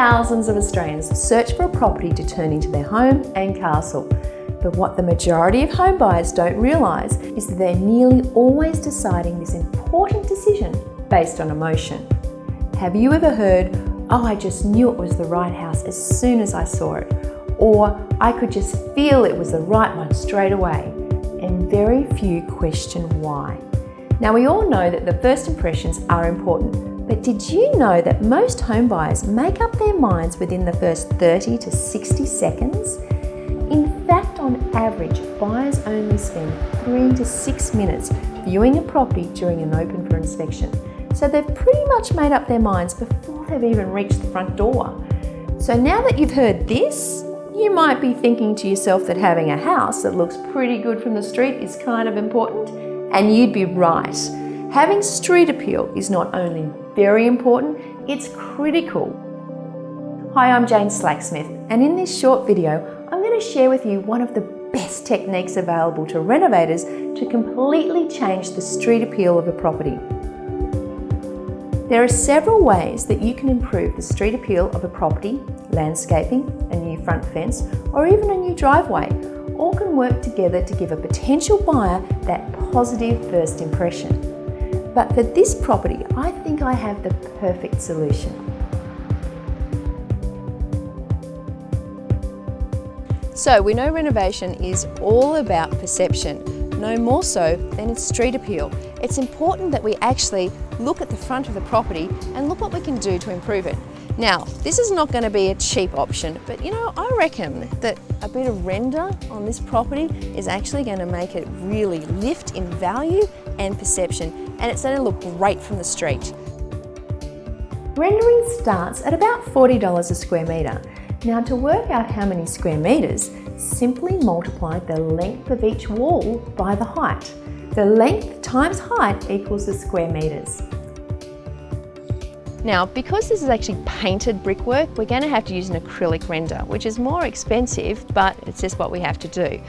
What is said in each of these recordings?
thousands of Australians search for a property to turn into their home and castle. But what the majority of home buyers don't realise is that they're nearly always deciding this important decision based on emotion. Have you ever heard, "Oh, I just knew it was the right house as soon as I saw it," or "I could just feel it was the right one straight away," and very few question why. Now, we all know that the first impressions are important, but did you know that most home buyers make up their minds within the first 30 to 60 seconds? In fact, on average, buyers only spend 3 to 6 minutes viewing a property during an open for inspection. So they've pretty much made up their minds before they've even reached the front door. So now that you've heard this, you might be thinking to yourself that having a house that looks pretty good from the street is kind of important, and you'd be right. Having street appeal is not only very important, it's critical. Hi, I'm Jane Slacksmith, and in this short video, I'm going to share with you one of the best techniques available to renovators to completely change the street appeal of a property. There are several ways that you can improve the street appeal of a property: landscaping, a new front fence, or even a new driveway. All can work together to give a potential buyer that positive first impression. But for this property, I think I have the perfect solution. So we know renovation is all about perception, no more so than its street appeal. It's important that we actually look at the front of the property and look what we can do to improve it. Now, this is not going to be a cheap option, but I reckon that a bit of render on this property is actually going to make it really lift in value and perception, and it's going to look great from the street. Rendering starts at about $40 a square metre. Now, to work out how many square metres, simply multiply the length of each wall by the height. The length times height equals the square metres. Now, because this is actually painted brickwork, we're going to have to use an acrylic render, which is more expensive, but it's just what we have to do.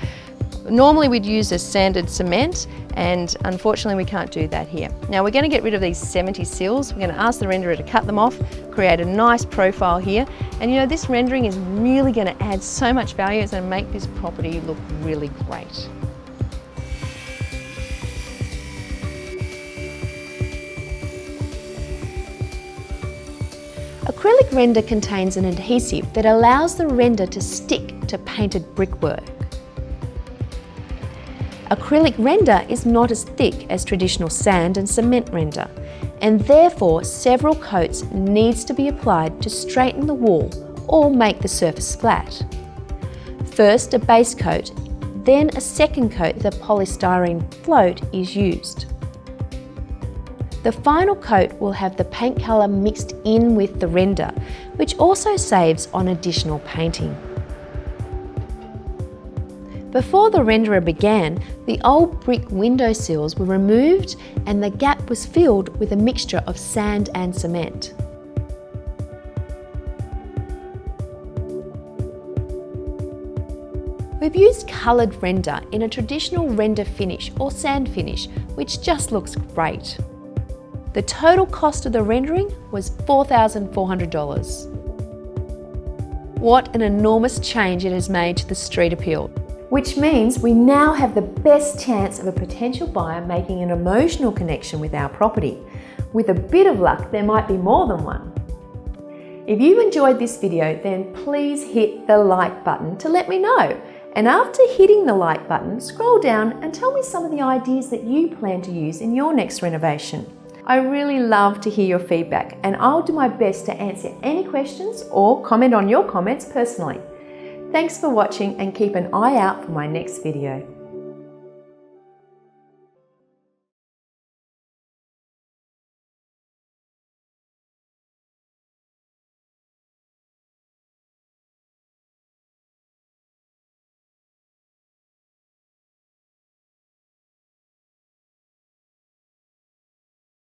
Normally we'd use a sanded cement, and unfortunately we can't do that here. Now, we're going to get rid of these 70 sills. We're going to ask the renderer to cut them off, create a nice profile here, and this rendering is really going to add so much value. It's going to make this property look really great. Acrylic render contains an adhesive that allows the render to stick to painted brickwork. Acrylic render is not as thick as traditional sand and cement render, and therefore several coats needs to be applied to straighten the wall or make the surface flat. First a base coat, then a second coat of polystyrene float is used. The final coat will have the paint colour mixed in with the render, which also saves on additional painting. Before the renderer began, the old brick window sills were removed and the gap was filled with a mixture of sand and cement. We've used coloured render in a traditional render finish or sand finish, which just looks great. The total cost of the rendering was $4,400. What an enormous change it has made to the street appeal. Which means we now have the best chance of a potential buyer making an emotional connection with our property. With a bit of luck, there might be more than one. If you enjoyed this video, then please hit the like button to let me know. And after hitting the like button, scroll down and tell me some of the ideas that you plan to use in your next renovation. I really love to hear your feedback, and I'll do my best to answer any questions or comment on your comments personally. Thanks for watching, and keep an eye out for my next video.